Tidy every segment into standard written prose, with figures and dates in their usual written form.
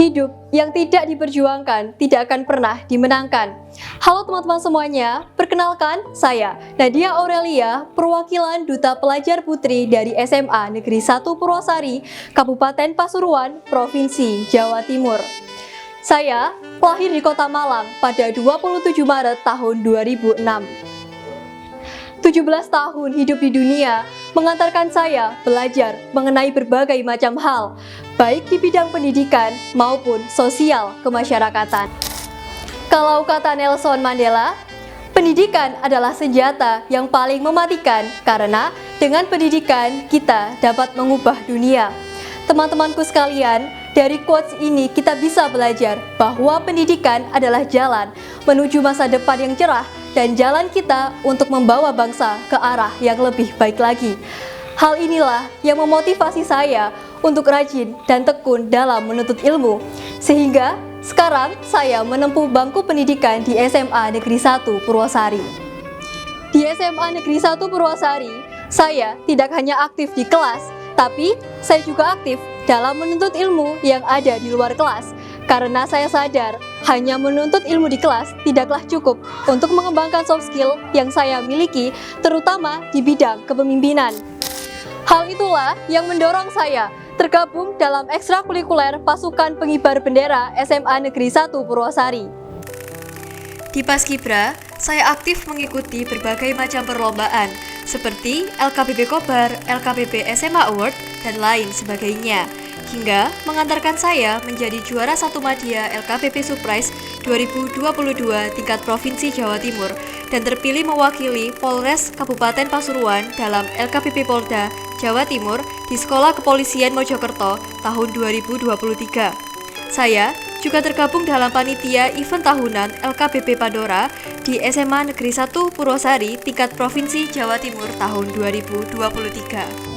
Hidup yang tidak diperjuangkan tidak akan pernah dimenangkan. Halo teman-teman semuanya, perkenalkan saya Nadia Aurelia, perwakilan Duta Pelajar Putri dari SMA Negeri 1 Purwosari, Kabupaten Pasuruan, Provinsi Jawa Timur. Saya lahir di Kota Malang pada 27 Maret tahun 2006. 17 tahun hidup di dunia mengantarkan saya belajar mengenai berbagai macam hal, baik di bidang pendidikan maupun sosial kemasyarakatan. Kalau kata Nelson Mandela, pendidikan adalah senjata yang paling mematikan karena dengan pendidikan kita dapat mengubah dunia. Teman-temanku sekalian, dari quotes ini kita bisa belajar bahwa pendidikan adalah jalan menuju masa depan yang cerah dan jalan kita untuk membawa bangsa ke arah yang lebih baik lagi. Hal inilah yang memotivasi saya untuk rajin dan tekun dalam menuntut ilmu, sehingga sekarang saya menempuh bangku pendidikan di SMA Negeri 1 Purwosari. Di SMA Negeri 1 Purwosari, saya tidak hanya aktif di kelas, tapi saya juga aktif dalam menuntut ilmu yang ada di luar kelas. Karena saya sadar, hanya menuntut ilmu di kelas tidaklah cukup untuk mengembangkan soft skill yang saya miliki, terutama di bidang kepemimpinan. Hal itulah yang mendorong saya tergabung dalam ekstrakurikuler Pasukan Pengibar Bendera SMA Negeri 1 Purwosari. Di Paskibra, saya aktif mengikuti berbagai macam perlombaan, seperti LKPB Kobar, LKPB SMA Award, dan lain sebagainya, hingga mengantarkan saya menjadi juara 1 Madya LKPP Surprise 2022 tingkat Provinsi Jawa Timur dan terpilih mewakili Polres Kabupaten Pasuruan dalam LKPP Polda Jawa Timur di Sekolah Kepolisian Mojokerto tahun 2023. Saya juga tergabung dalam panitia event tahunan LKPP Pandora di SMA Negeri 1 Purwosari tingkat Provinsi Jawa Timur tahun 2023.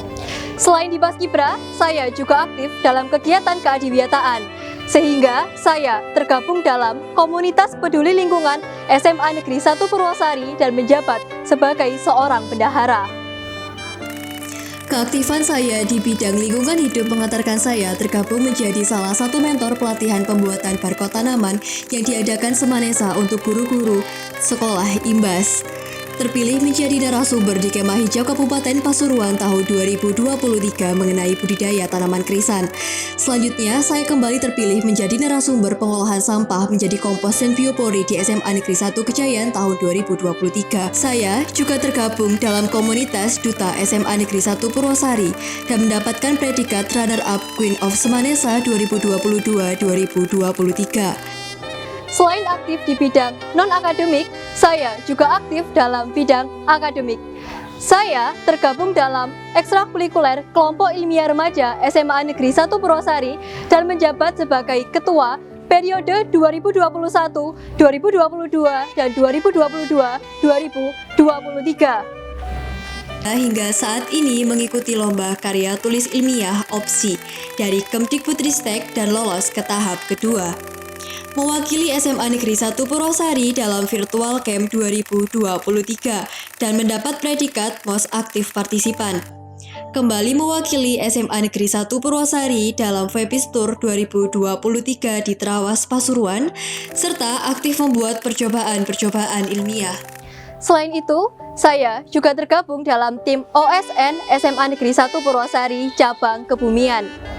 Selain di Paskibra, saya juga aktif dalam kegiatan keadiwiyataan, sehingga saya tergabung dalam komunitas peduli lingkungan SMA Negeri 1 Purwosari dan menjabat sebagai seorang bendahara. Keaktifan saya di bidang lingkungan hidup mengantarkan saya tergabung menjadi salah satu mentor pelatihan pembuatan barcode tanaman yang diadakan Semanesa untuk guru-guru sekolah Imbas. Terpilih menjadi narasumber di Kemah Hijau Kabupaten Pasuruan tahun 2023 mengenai budidaya tanaman krisan. Selanjutnya, saya kembali terpilih menjadi narasumber pengolahan sampah menjadi kompos dan biopori di SMA Negeri 1 Kejayan tahun 2023. Saya juga tergabung dalam komunitas Duta SMA Negeri 1 Purwosari dan mendapatkan predikat runner-up Queen of Semanesa 2022-2023. Selain aktif di bidang non-akademik, saya juga aktif dalam bidang akademik. Saya tergabung dalam ekstrakurikuler Kelompok Ilmiah Remaja SMA Negeri 1 Purwosari dan menjabat sebagai Ketua periode 2021, 2022, dan 2022-2023. Hingga saat ini mengikuti lomba karya tulis ilmiah opsi dari Kemdikbudristek dan lolos ke tahap kedua. Mewakili SMA Negeri 1 Purwosari dalam Virtual Camp 2023 dan mendapat predikat Most Aktif Partisipan. Kembali mewakili SMA Negeri 1 Purwosari dalam Vebis Tour 2023 di Trawas Pasuruan, serta aktif membuat percobaan-percobaan ilmiah. Selain itu, saya juga tergabung dalam tim OSN SMA Negeri 1 Purwosari Cabang Kebumian.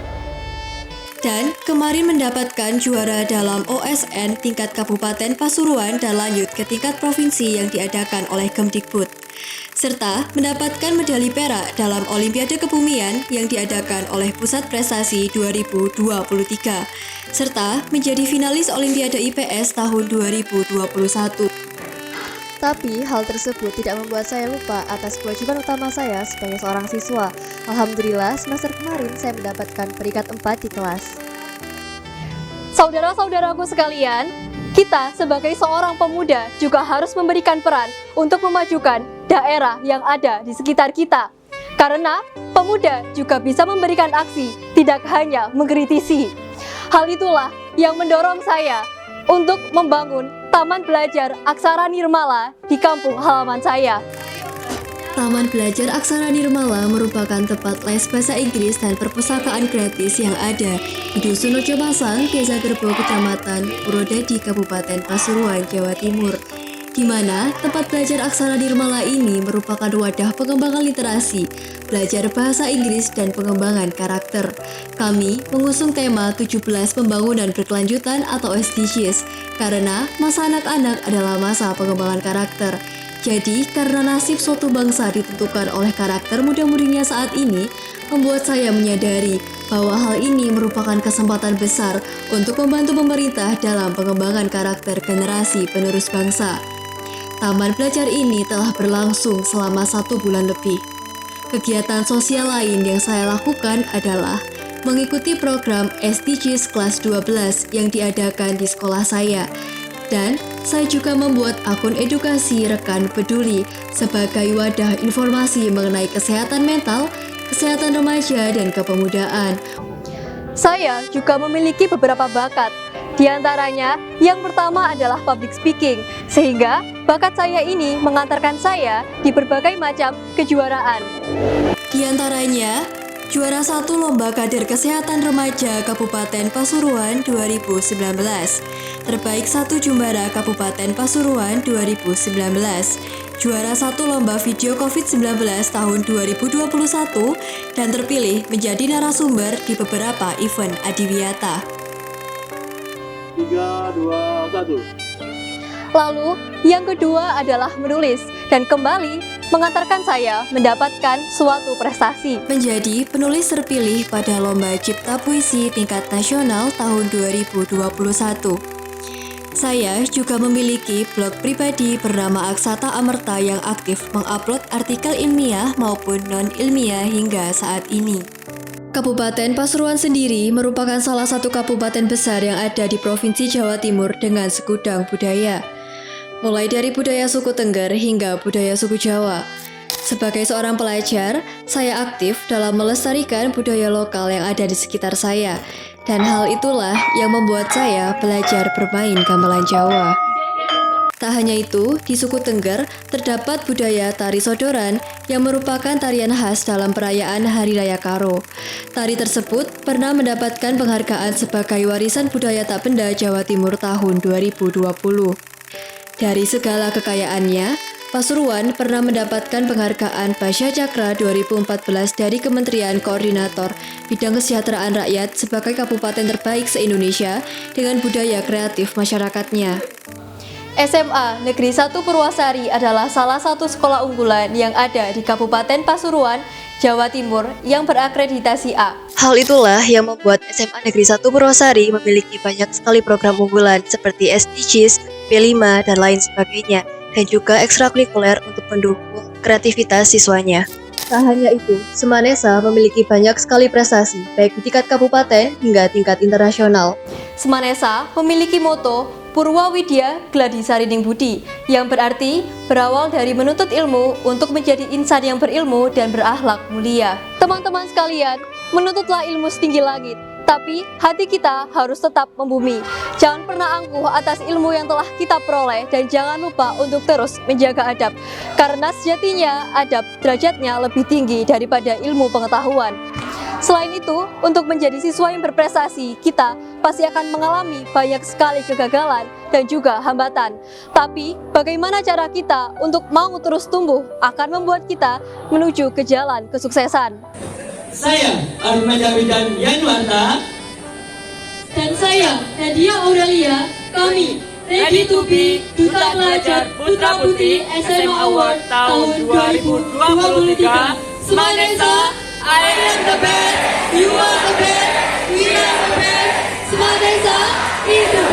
Dan kemarin mendapatkan juara dalam OSN tingkat Kabupaten Pasuruan dan lanjut ke tingkat provinsi yang diadakan oleh Kemdikbud, serta mendapatkan medali perak dalam Olimpiade Kebumian yang diadakan oleh Pusat Prestasi 2023, serta menjadi finalis Olimpiade IPS tahun 2021. Tapi hal tersebut tidak membuat saya lupa atas kewajiban utama saya sebagai seorang siswa. Alhamdulillah semester kemarin saya mendapatkan peringkat 4 di kelas. Saudara-saudaraku sekalian, kita sebagai seorang pemuda juga harus memberikan peran untuk memajukan daerah yang ada di sekitar kita. Karena pemuda juga bisa memberikan aksi, tidak hanya mengkritisi. Hal itulah yang mendorong saya untuk membangun Taman Belajar Aksara Nirmala di kampung halaman saya. Taman Belajar Aksara Nirmala merupakan tempat les bahasa Inggris dan perpustakaan gratis yang ada di Dusun Rejo Pasang, Desa Gerbo, Kecamatan Purwodadi, Kabupaten Pasuruan, Jawa Timur, di mana tempat belajar Aksara Nirmala ini merupakan wadah pengembangan literasi, belajar bahasa Inggris, dan pengembangan karakter. Kami mengusung tema 17 pembangunan berkelanjutan atau SDGs, karena masa anak-anak adalah masa pengembangan karakter. Jadi, karena nasib suatu bangsa ditentukan oleh karakter muda-mudinya saat ini, membuat saya menyadari bahwa hal ini merupakan kesempatan besar untuk membantu pemerintah dalam pengembangan karakter generasi penerus bangsa. Taman belajar ini telah berlangsung selama 1 bulan lebih. Kegiatan sosial lain yang saya lakukan adalah mengikuti program SDGs kelas 12 yang diadakan di sekolah saya. Dan saya juga membuat akun edukasi Rekan Peduli sebagai wadah informasi mengenai kesehatan mental, kesehatan remaja, dan kepemudaan. Saya juga memiliki beberapa bakat. Di antaranya, yang pertama adalah public speaking, sehingga bakat saya ini mengantarkan saya di berbagai macam kejuaraan. Di antaranya, juara 1 Lomba Kader Kesehatan Remaja Kabupaten Pasuruan 2019, terbaik 1 Jumbara Kabupaten Pasuruan 2019, juara 1 Lomba Video COVID-19 tahun 2021, dan terpilih menjadi narasumber di beberapa event Adiwiyata. 3, 2, 1. Lalu, yang kedua adalah menulis, dan kembali mengantarkan saya mendapatkan suatu prestasi. Menjadi penulis terpilih pada Lomba Cipta Puisi tingkat nasional tahun 2021. Saya juga memiliki blog pribadi bernama Aksata Amerta yang aktif mengupload artikel ilmiah maupun non-ilmiah hingga saat ini. Kabupaten Pasuruan sendiri merupakan salah satu kabupaten besar yang ada di Provinsi Jawa Timur dengan segudang budaya. Mulai dari budaya suku Tengger hingga budaya suku Jawa. Sebagai seorang pelajar, saya aktif dalam melestarikan budaya lokal yang ada di sekitar saya. Dan hal itulah yang membuat saya belajar bermain gamelan Jawa. Tak hanya itu, di suku Tengger terdapat budaya tari sodoran yang merupakan tarian khas dalam perayaan Hari Raya Karo. Tari tersebut pernah mendapatkan penghargaan sebagai warisan budaya tak benda Jawa Timur tahun 2020. Dari segala kekayaannya, Pasuruan pernah mendapatkan penghargaan Basya Cakra 2014 dari Kementerian Koordinator Bidang Kesejahteraan Rakyat sebagai kabupaten terbaik se-Indonesia dengan budaya kreatif masyarakatnya. SMA Negeri 1 Purwasari adalah salah satu sekolah unggulan yang ada di Kabupaten Pasuruan, Jawa Timur yang berakreditasi A. Hal itulah yang membuat SMA Negeri 1 Purwasari memiliki banyak sekali program unggulan seperti SDGs, P5, dan lain sebagainya, dan juga ekstrakurikuler untuk mendukung kreativitas siswanya. Tak hanya itu, Semanesa memiliki banyak sekali prestasi, baik di tingkat kabupaten hingga tingkat internasional. Semanesa memiliki moto Purwa Widya Gladi Sarining Budi, yang berarti berawal dari menuntut ilmu untuk menjadi insan yang berilmu dan berakhlak mulia. Teman-teman sekalian, menuntutlah ilmu setinggi langit, tapi hati kita harus tetap membumi. Jangan pernah angkuh atas ilmu yang telah kita peroleh dan jangan lupa untuk terus menjaga adab. Karena sejatinya adab derajatnya lebih tinggi daripada ilmu pengetahuan. Selain itu, untuk menjadi siswa yang berprestasi, kita pasti akan mengalami banyak sekali kegagalan dan juga hambatan. Tapi, bagaimana cara kita untuk mau terus tumbuh akan membuat kita menuju ke jalan kesuksesan. Saya, Aruna Jawidan Yanuarta. Dan saya, Nadia Aurelia, kami ready to be Duta Pelajar Putra Putri SMA Award tahun 2023. Semanesa, I am the best, you are the best, we are the best. Semanesa, itu